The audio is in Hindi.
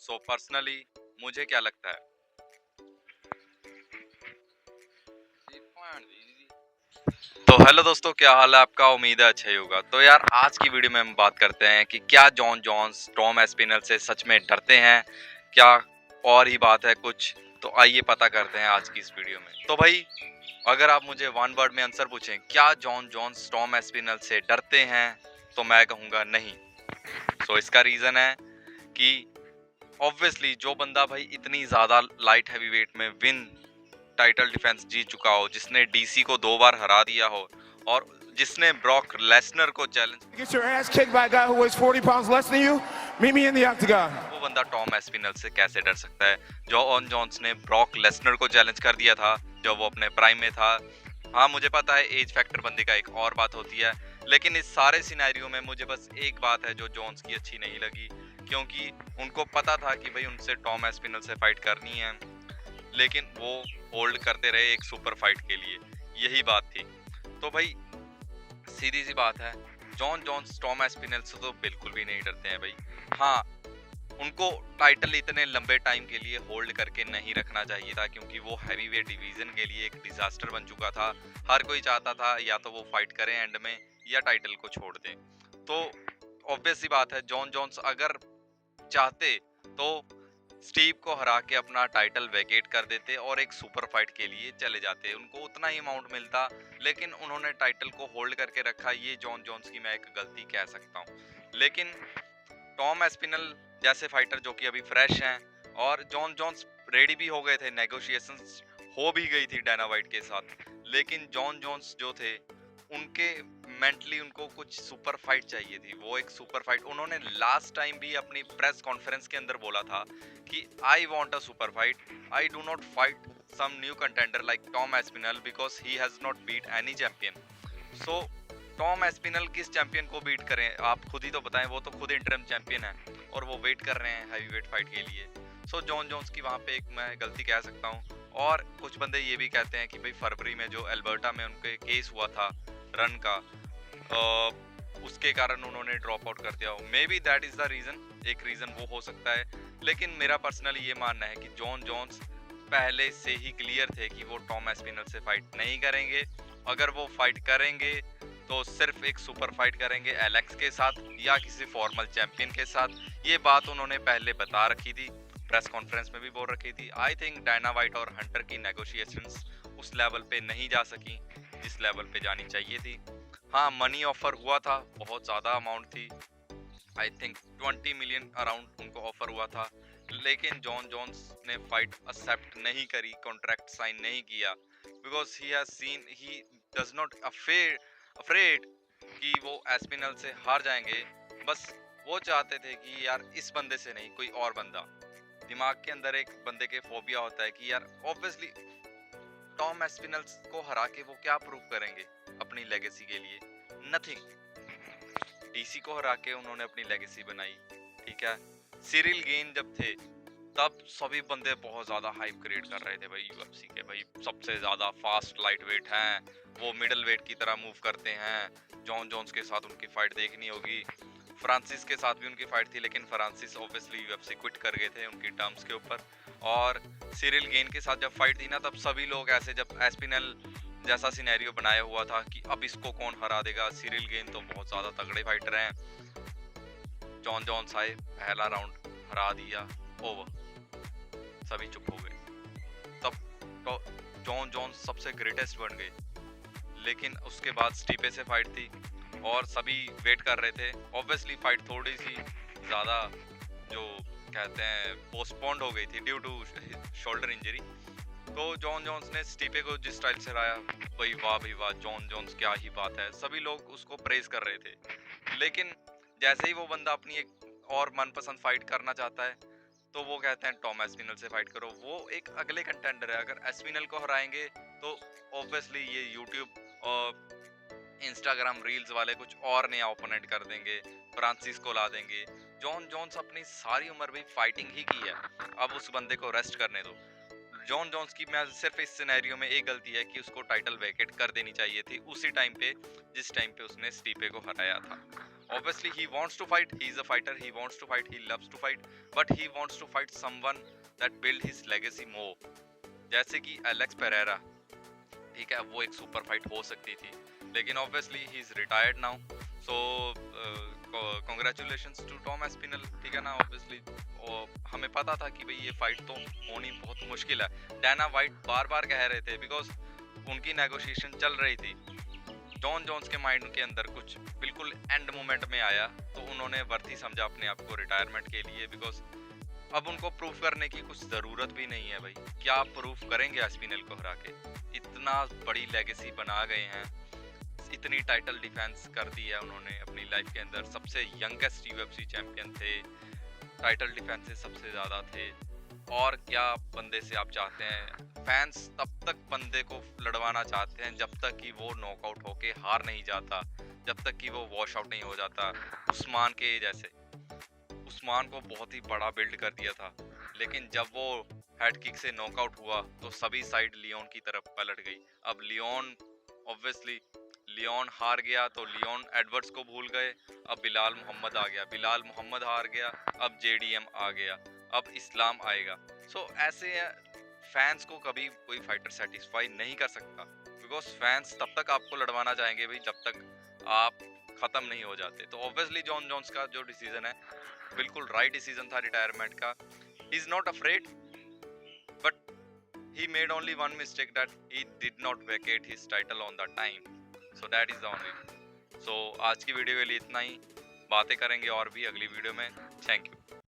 सो पर्सनली मुझे क्या लगता है, तो हेलो दोस्तों, क्या हाल है आपका। उम्मीद है अच्छा ही होगा। तो यार आज की वीडियो में हम बात करते हैं कि क्या जॉन जोन्स टॉम एस्पिनल से सच में डरते हैं, क्या और ही बात है कुछ। तो आइए पता करते हैं आज की इस वीडियो में। तो भाई अगर आप मुझे वन वर्ड में आंसर पूछें क्या जॉन जोन्स टॉम एस्पिनल से डरते हैं, तो मैं कहूँगा नहीं। सो इसका रीज़न है कि ऑब्वियसली जो बंदा भाई इतनी ज़्यादा लाइट हैवी वेट में विन टाइटल डिफेंस जीत चुका हो, जिसने डीसी को 2 बार हरा दिया हो और जिसने ब्रॉक लेसनर को challenge Get your ass kicked by a guy who weighs 40 pounds less than you. Meet me in the octagon. वो बंदा टॉम एस्पिनल से कैसे डर सकता है। जॉन जोन्स ने ब्रॉक लेसनर को चैलेंज कर दिया था जब वो अपने प्राइम में था। हाँ मुझे पता है एज फैक्टर बंदे का एक और बात होती है, लेकिन इस सारे सिनेरियो में मुझे बस एक बात है जो जोन्स की अच्छी नहीं लगी, क्योंकि उनको पता था कि भाई उनसे टॉम एस्पिनल से फाइट करनी है, लेकिन वो होल्ड करते रहे एक सुपर फाइट के लिए। यही बात थी। तो भाई सीधी सी बात है, जॉन जोन्स टॉम एस्पिनल से तो बिल्कुल भी नहीं डरते हैं भाई। हाँ उनको टाइटल इतने लंबे टाइम के लिए होल्ड करके नहीं रखना चाहिए था, क्योंकि वो हैवीवेट डिवीजन के लिए एक डिजास्टर बन चुका था। हर कोई चाहता था या तो वो फाइट करें एंड में या टाइटल को छोड़ दें। तो ऑब्वियस सी बात है, जॉन जोन्स अगर चाहते तो स्टीव को हरा के अपना टाइटल वैकेट कर देते और एक सुपर फाइट के लिए चले जाते। उनको उतना ही अमाउंट मिलता, लेकिन उन्होंने टाइटल को होल्ड करके रखा। ये जॉन जोन्स की मैं एक गलती कह सकता हूँ। लेकिन टॉम एस्पिनल जैसे फाइटर जो कि अभी फ्रेश हैं, और जॉन जोन्स रेडी भी हो गए थे, नेगोशिएशंस हो भी गई थी डायना वाइट के साथ, लेकिन जॉन जोन्स जो थे उनके मेंटली उनको कुछ सुपर फाइट चाहिए थी। वो एक सुपर फाइट उन्होंने लास्ट टाइम भी अपनी प्रेस कॉन्फ्रेंस के अंदर बोला था कि I want a super fight, I do not fight some new contender like Tom Aspinall because he has not beat any champion. So Tom Aspinall किस चैंपियन को बीट करें, आप खुद ही तो बताएं। वो तो खुद इंटरम चैंपियन है और वो वेट कर रहे हैं हैवीवेट फाइट के लिए। सो जॉन जोन्स की वहाँ पे एक मैं गलती कह सकता हूँ। और कुछ बंदे ये भी कहते हैं कि भाई फरवरी में जो अल्बर्टा में उनके केस हुआ था रन का, उसके कारण उन्होंने ड्रॉप आउट कर दिया हो। Maybe that is the reason, एक रीजन वो हो सकता है। लेकिन मेरा पर्सनली ये मानना है कि जॉन जोन्स पहले से ही क्लियर थे कि वो टॉम एस्पिनल से फाइट नहीं करेंगे। अगर वो फाइट करेंगे तो सिर्फ एक सुपर फाइट करेंगे एलेक्स के साथ या किसी फॉर्मल चैंपियन के साथ। ये बात उन्होंने पहले बता रखी थी, प्रेस कॉन्फ्रेंस में भी बोल रखी थी। आई थिंक डायना वाइट और हंटर की नेगोशिएशंस उस लेवल पे नहीं जा सकी जिस लेवल पे जानी चाहिए थी। हाँ मनी ऑफर हुआ था, बहुत ज़्यादा अमाउंट थी, आई थिंक 20 मिलियन अराउंड उनको ऑफर हुआ था, लेकिन जॉन जोन्स ने फाइट एक्सेप्ट नहीं करी, कॉन्ट्रैक्ट साइन नहीं किया, because he has seen he does not afraid कि वो एस्पिनल से हार जाएंगे। बस वो चाहते थे कि यार इस बंदे से नहीं, कोई और बंदा। दिमाग के अंदर एक बंदे के फोबिया होता है कि यार ऑब्वियसली टॉम एस्पिनल को हरा के वो क्या प्रूव करेंगे अपनी लेगेसी के लिए, नथिंग। डीसी को हरा के उन्होंने अपनी लेगेसी बनाई, ठीक है। सिरिल गेन जब थे तब सभी बंदे बहुत ज्यादा हाइप क्रिएट कर रहे थे भाई यूएफसी के, भाई सबसे ज्यादा फास्ट लाइट वेट हैं, वो मिडल वेट की तरह मूव करते हैं। जॉन जोन्स के साथ उनकी फाइट देखनी होगी। फ्रांसिस के साथ भी उनकी फाइट थी, लेकिन फ्रांसिस ऑब्वियसली यूएफसी क्विट कर गए थे उनकी टर्म्स के ऊपर। और सिरिल गेन के साथ जब फाइट थी ना, तब सभी लोग ऐसे, जब एस्पिनल जैसा सिनेरियो बनाया हुआ था कि अब इसको कौन हरा देगा, सिरिल गेन तो बहुत ज्यादा तगड़े फाइटर हैं। जॉन जोन्स आए, पहला राउंड हरा दिया, ओवर, सभी चुप हो गए। तब तो जॉन जोन्स सबसे ग्रेटेस्ट बन गए। लेकिन उसके बाद स्टीपे से फाइट थी और सभी वेट कर रहे थे। ऑब्वियसली फाइट थोड़ी सी ज़्यादा जो कहते हैं पोस्टपोन्ड हो गई थी ड्यू टू शोल्डर इंजरी। तो जॉन जोन्स ने स्टीपे को जिस स्टाइल से हराया, भाई वाह जॉन जोन्स क्या ही बात है, सभी लोग उसको प्रेज कर रहे थे। लेकिन जैसे ही वो बंदा अपनी एक और मनपसंद फाइट करना चाहता है, तो वो कहते हैं टॉम एस्पिनल से फाइट करो। वो एक अगले कंटेंडर है, अगर एस्पिनल को हराएंगे तो ऑब्वियसली ये यूट्यूब और इंस्टाग्राम रील्स वाले कुछ और नया ओपोनेंट कर देंगे, फ्रांसिस को ला देंगे। जॉन जोन्स अपनी सारी उम्र भी फाइटिंग ही की है, अब उस बंदे को रेस्ट करने दो। जॉन जोन्स की मैं सिर्फ इस सिनेरियो में एक गलती है कि उसको टाइटल वैकेट कर देनी चाहिए थी उसी टाइम पे जिस टाइम पे उसने स्टीपे को हराया था। Obviously he wants to fight, he is a fighter, he wants to fight, he loves to fight, but he wants to fight someone that build his legacy more. जैसे कि एलेक्स पेरेरा, ठीक है, वो एक सुपर फाइट हो सकती थी, लेकिन obviously he is retired now, so congratulations to Tom Aspinall, ठीक है ना। ऑब्वियसली हमें पता था कि भाई ये फाइट तो होनी बहुत मुश्किल है। डैना वाइट बार बार कह रहे थे, बिकॉज उनकी नेगोशिएशन चल रही थी। जॉन जोन्स के माइंड के अंदर कुछ बिल्कुल एंड मोमेंट में आया, तो उन्होंने वर्थ ही समझा अपने आप को रिटायरमेंट के लिए, बिकॉज अब उनको प्रूफ करने की कुछ ज़रूरत भी नहीं है भाई। क्या प्रूफ करेंगे एस्पिनल को हरा के? इतना बड़ी लेगेसी बना गए हैं, इतनी टाइटल डिफेंस कर दी है उन्होंने अपनी लाइफ के अंदर, सबसे यंगेस्ट यूएफसी चैंपियन थे, टाइटल डिफेंसेस सबसे ज़्यादा थे। और क्या बंदे से आप चाहते हैं? फैंस तब तक बंदे को लड़वाना चाहते हैं जब तक कि वो नॉकआउट होके हार नहीं जाता, जब तक कि वो वॉश आउट नहीं हो जाता। उस्मान के जैसे, उस्मान को बहुत ही बड़ा बिल्ड कर दिया था, लेकिन जब वो हेड किक से नॉकआउट हुआ तो सभी साइड लियोन की तरफ पलट गई। अब लियोन, ऑब्वियसली लियोन हार गया तो लियोन एडवर्ड्स को भूल गए, अब बिलाल मोहम्मद आ गया, बिलाल मोहम्मद हार गया, अब जेडीएम आ गया, अब इस्लाम आएगा। सो ऐसे फैंस को कभी कोई फाइटर सेटिस्फाई नहीं कर सकता, बिकॉज फैंस तब तक आपको लड़वाना चाहेंगे भाई जब तक आप खत्म नहीं हो जाते। तो ऑब्वियसली जॉन जोन्स का जो डिसीजन है बिल्कुल राइट डिसीजन था रिटायरमेंट का। He is not afraid, but he made only one mistake, that he did not vacate his title on the time, so that is the only। so आज की वीडियो के लिए इतना ही, बातें करेंगे और भी अगली वीडियो में। Thank you.